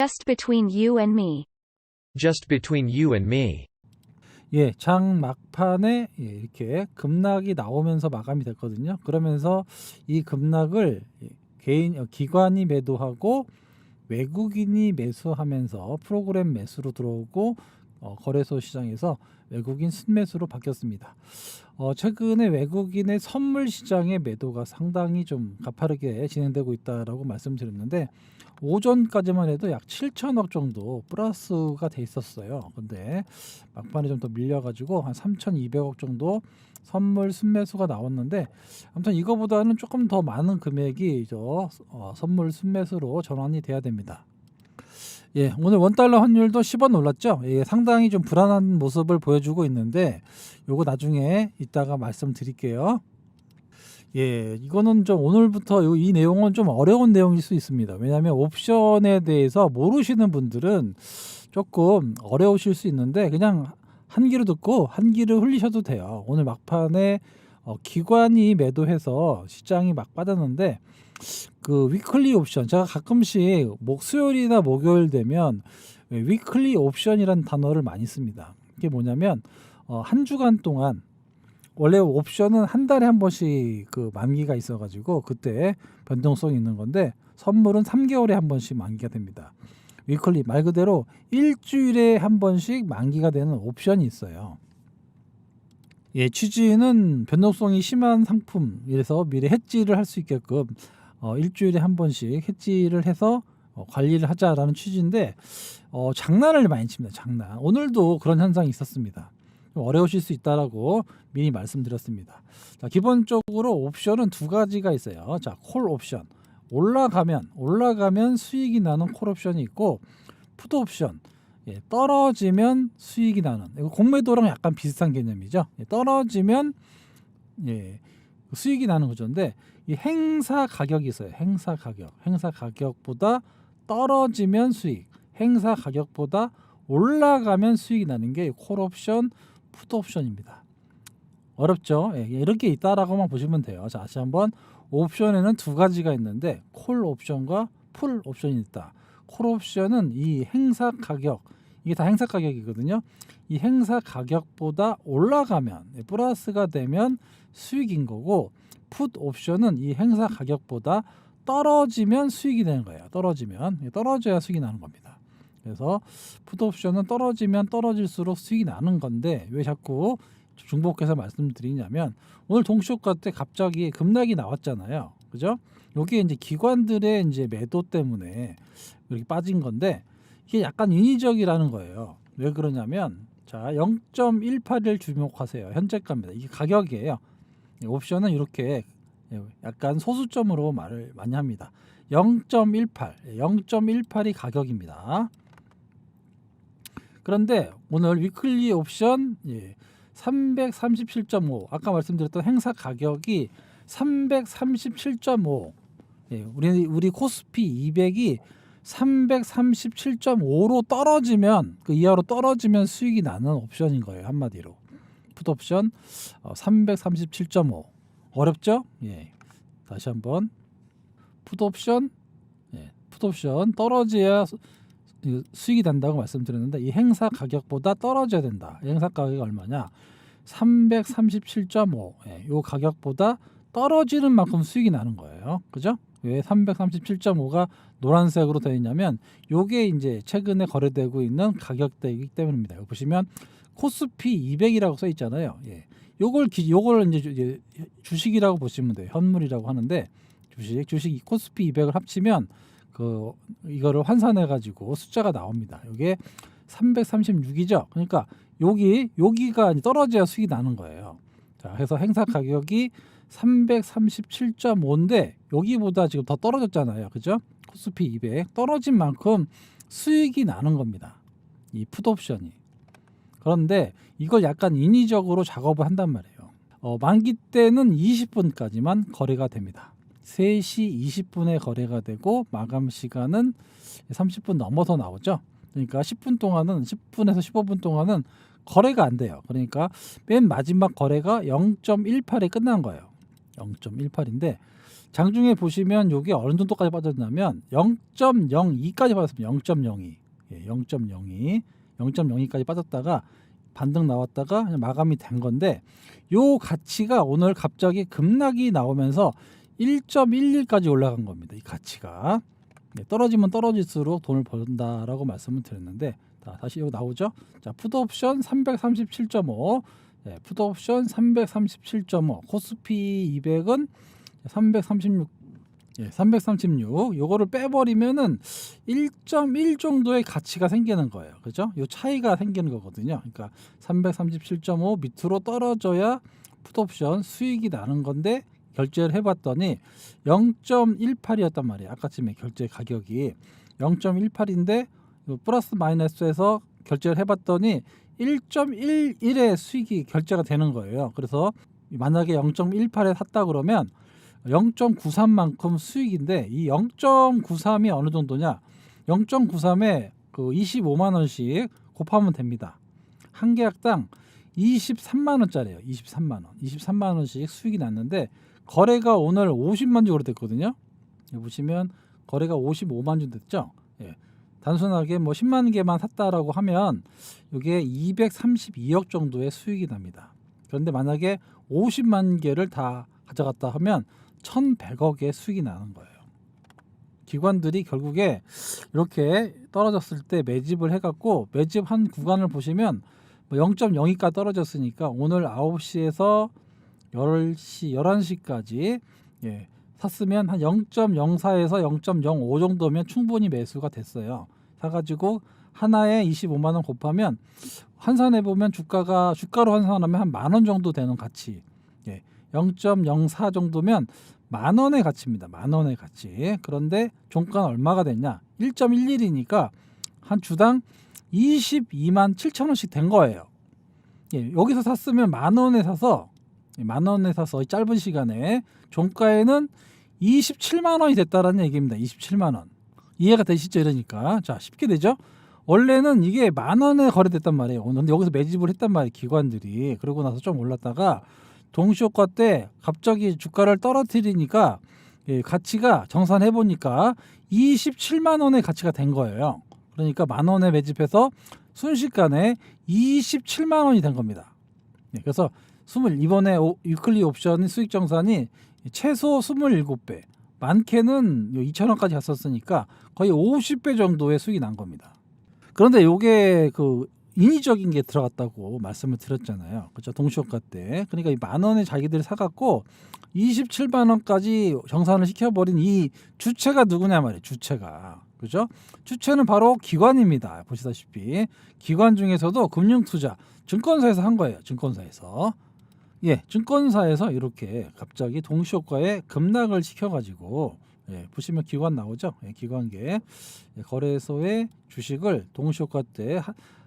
Just between you and me. Just between you and me. 예, 장 막판에 이렇게 급락이 나오면서 마감이 됐거든요. 그러면서 이 급락을 기관이 매도하고 외국인이 매수하면서 프로그램 매수로 들어오고 거래소 시장에서 외국인 순매수로 바뀌었습니다. 최근에 외국인의 선물 시장의 매도가 상당히 좀 가파르게 진행되고 있다라고 말씀드렸는데 오전까지만 해도 약 7천억 정도 플러스가 돼 있었어요. 근데 막판에 좀 더 밀려가지고 한 3,200억 정도 선물 순매수가 나왔는데 아무튼 이거보다는 조금 더 많은 금액이 선물 순매수로 전환이 돼야 됩니다. 예, 오늘 원달러 환율도 10원 올랐죠. 예, 상당히 좀 불안한 모습을 보여주고 있는데 요거 나중에 이따가 말씀드릴게요. 예, 이거는 좀 오늘부터 이 내용은 좀 어려운 내용일 수 있습니다. 왜냐하면 옵션에 대해서 모르시는 분들은 조금 어려우실 수 있는데 그냥 한 귀로 듣고 한 귀를 흘리셔도 돼요. 오늘 막판에 기관이 매도해서 시장이 막 빠졌는데 그 위클리 옵션, 제가 가끔씩 수요일이나 목요일 되면 위클리 옵션이라는 단어를 많이 씁니다. 이게 뭐냐면 한 주간 동안 원래 옵션은 한 달에 한 번씩 그 만기가 있어가지고 그때 변동성이 있는 건데 선물은 3개월에 한 번씩 만기가 됩니다. 위클리 말 그대로 일주일에 한 번씩 만기가 되는 옵션이 있어요. 예, 취지는 변동성이 심한 상품이라서 미리 해지를 할 수 있게끔 일주일에 한 번씩 해지를 해서 관리를 하자라는 취지인데 장난을 많이 칩니다. 장난. 오늘도 그런 현상이 있었습니다. 좀 어려우실 수 있다라고 미리 말씀드렸습니다. 자, 기본적으로 옵션은 두 가지가 있어요. 자, 콜 옵션. 올라가면 수익이 나는 콜 옵션이 있고 푸드 옵션. 예, 떨어지면 수익이 나는. 이거 공매도랑 약간 비슷한 개념이죠. 예, 떨어지면 수익이 나는 거죠인데 이 행사 가격이 있어요. 행사 가격보다 떨어지면 수익, 행사 가격보다 올라가면 수익이 나는 게 콜 옵션, 푸드 옵션입니다. 어렵죠? 예, 이렇게 있다라고만 보시면 돼요. 자, 다시 한번 옵션에는 두 가지가 있는데 콜 옵션과 풀 옵션이 있다. 콜 옵션은 이 행사 가격, 이게 다 행사 가격이거든요. 이 행사 가격보다 올라가면 플러스가 되면 수익인 거고 풋 옵션은 이 행사 가격보다 떨어지면 수익이 되는 거예요. 떨어져야 수익이 나는 겁니다. 그래서 풋 옵션은 떨어지면 떨어질수록 수익이 나는 건데 왜 자꾸 중복해서 말씀드리냐면 오늘 동시효과 때 갑자기 급락이 나왔잖아요. 그죠? 이게 이제 기관들의 이제 매도 때문에 이렇게 빠진 건데 이게 약간 인위적이라는 거예요. 왜 그러냐면 자, 0.18을 주목하세요. 현재가입니다. 이게 가격이에요. 옵션은 이렇게 약간 소수점으로 말을 많이 합니다. 0.18이 가격입니다. 그런데 오늘 위클리 옵션 337.5 아까 말씀드렸던 행사 가격이 337.5 우리 코스피 200이 337.5로 떨어지면 그 이하로 떨어지면 수익이 나는 옵션인 거예요. 한마디로 풋 옵션 337.5 어렵죠? 예. 다시 한번 풋 옵션 떨어져야 수익이 된다고 말씀드렸는데 이 행사 가격보다 떨어져야 된다. 행사 가격이 얼마냐? 337.5. 이 가격보다 떨어지는 만큼 수익이 나는 거예요. 그죠? 왜 337.5가 노란색으로 되어 있냐면 요게 이제 최근에 거래되고 있는 가격대이기 때문입니다. 여기 보시면 코스피 200이라고 써 있잖아요. 예. 요걸 이제 주식이라고 보시면 돼요. 현물이라고 하는데 주식 코스피 200을 합치면 이거를 환산해 가지고 숫자가 나옵니다. 이게 336이죠. 그러니까 여기가 떨어져야 수익이 나는 거예요. 자, 그래서 행사 가격이 337.5인데 여기보다 지금 더 떨어졌잖아요. 그죠? 코스피 200 떨어진 만큼 수익이 나는 겁니다. 이 풋 옵션이. 그런데 이걸 약간 인위적으로 작업을 한단 말이에요. 만기 때는 20분까지만 거래가 됩니다. 3시 20분에 거래가 되고 마감 시간은 30분 넘어서 나오죠. 그러니까 10분에서 15분 동안은 거래가 안 돼요. 그러니까 맨 마지막 거래가 0.18에 끝난 거예요. 0.18인데 장중에 보시면 요게 어느 정도까지 빠졌냐면 0.02까지 빠졌습니다. 0.02. 예, 0.02까지 빠졌다가 반등 나왔다가 그냥 마감이 된 건데 요 가치가 오늘 갑자기 급락이 나오면서 1.11까지 올라간 겁니다. 이 가치가. 네, 떨어지면 떨어질수록 돈을 번다라고 말씀을 드렸는데 다시 여기 나오죠. 자, 풋옵션 337.5, 네, 풋옵션 337.5, 코스피 200은 336, 예, 336. 요거를 빼버리면은 1.1 정도의 가치가 생기는 거예요. 그죠? 요 차이가 생기는 거거든요. 그러니까 337.5 밑으로 떨어져야 풋옵션 수익이 나는 건데 결제를 해봤더니 0.18이었단 말이에요. 아까쯤에 결제 가격이 0.18인데 플러스 마이너스에서 결제를 해봤더니 1.11의 수익이 결제가 되는 거예요. 그래서 만약에 0.18에 샀다 그러면 0.93만큼 수익인데 이 0.93이 어느 정도냐? 0.93에 그 25만 원씩 곱하면 됩니다. 한 계약당 23만 원짜리예요. 23만 원씩 수익이 났는데 거래가 오늘 50만 주 거래됐거든요. 보시면 거래가 55만 주 됐죠. 예. 단순하게 뭐 10만 개만 샀다라고 하면 이게 232억 정도의 수익이 납니다. 그런데 만약에 50만 개를 다 가져갔다 하면 1,100억의 수익이 나는 거예요. 기관들이 결국에 이렇게 떨어졌을 때 매집을 해갖고 매집한 구간을 보시면 0.02까지 떨어졌으니까 오늘 9시에서 10시, 11시까지 예, 샀으면 한 0.04에서 0.05 정도면 충분히 매수가 됐어요. 사가지고 하나에 25만 원 곱하면 환산해 보면 주가로 환산하면 한 10,000원 정도 되는 가치. 예, 0.04 정도면 10,000원의 가치입니다. 10,000원의 가치. 그런데 종가는 얼마가 됐냐? 1.11이니까 한 주당 22만 7천 원씩 된 거예요. 예, 여기서 샀으면 10,000원에 사서 10,000원에 사서 짧은 시간에 종가에는 27만 원이 됐다라는 얘기입니다. 27만 원. 이해가 되시죠? 이러니까. 자, 쉽게 되죠? 원래는 이게 10,000원에 거래됐단 말이에요. 근데 여기서 매집을 했단 말이에요. 기관들이. 그러고 나서 좀 올랐다가 동시효과 때 갑자기 주가를 떨어뜨리니까 예, 가치가 정산해 보니까 27만 원의 가치가 된 거예요. 그러니까 10,000원에 매집해서 순식간에 27만 원이 된 겁니다. 예, 그래서 이번에 위클리 옵션 수익 정산이 최소 27배, 많게는 2,000원까지 갔었으니까 거의 50배 정도의 수익이 난 겁니다. 그런데 이게 그 인위적인 게 들어갔다고 말씀을 드렸잖아요. 그렇죠? 동시효과 때. 그러니까 이 10,000원에 자기들이 사갖고 27만 원까지 정산을 시켜버린 이 주체가 누구냐 말이에요. 주체가. 그죠? 주체는 바로 기관입니다. 보시다시피 기관 중에서도 금융투자, 증권사에서 한 거예요. 증권사에서. 예, 증권사에서 이렇게 갑자기 동시효과에 급락을 시켜가지고 예, 보시면 기관 나오죠. 예, 기관계 예, 거래소의 주식을 동시효과 때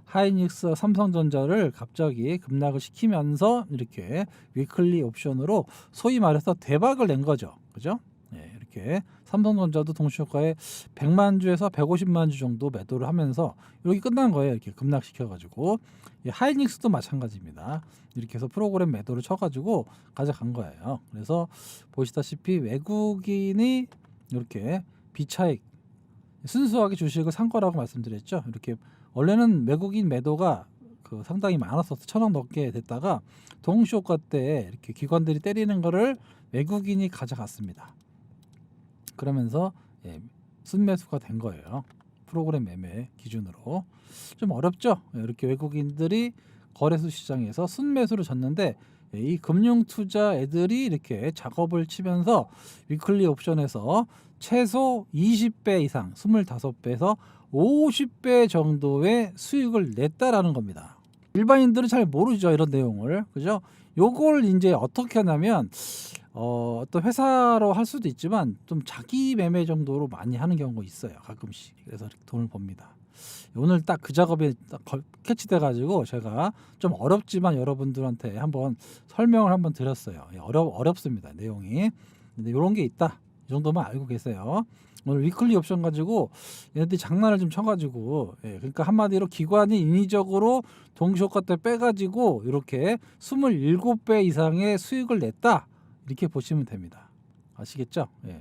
하이닉스, 삼성전자를 갑자기 급락을 시키면서 이렇게 위클리 옵션으로 소위 말해서 대박을 낸 거죠. 그죠? 예, 이렇게 삼성전자도 동시효과에 100만 주에서 150만 주 정도 매도를 하면서 이렇게 끝난 거예요. 이렇게 급락시켜가지고 예, 하이닉스도 마찬가지입니다. 이렇게 해서 프로그램 매도를 쳐가지고 가져간 거예요. 그래서 보시다시피 외국인이 이렇게 비차익 순수하게 주식을 산 거라고 말씀드렸죠. 이렇게 원래는 외국인 매도가 그 상당히 많았어서 1,000억 넘게 됐다가 동시효과 때 이렇게 기관들이 때리는 거를 외국인이 가져갔습니다. 그러면서 예, 순매수가 된 거예요. 프로그램 매매 기준으로. 좀 어렵죠. 이렇게 외국인들이 거래소 시장에서 순매수를 졌는데 이 금융투자 애들이 이렇게 작업을 치면서 위클리 옵션에서 최소 20배 이상 25배에서 50배 정도의 수익을 냈다라는 겁니다. 일반인들은 잘 모르죠. 이런 내용을. 그죠? 요걸 이제 어떻게 하냐면 어떤 회사로 할 수도 있지만 좀 자기 매매 정도로 많이 하는 경우가 있어요. 가끔씩. 그래서 이렇게 돈을 법니다. 오늘 딱 그 작업에 딱 캐치돼 가지고 제가 좀 어렵지만 여러분들한테 한번 설명을 한번 드렸어요. 어렵습니다. 내용이. 근데 이런 게 있다. 이 정도만 알고 계세요. 오늘 위클리 옵션 가지고 얘네들이 장난을 좀 쳐가지고 예, 그러니까 한마디로 기관이 인위적으로 동시효과 때 빼가지고 이렇게 27배 이상의 수익을 냈다 이렇게 보시면 됩니다. 아시겠죠? 예.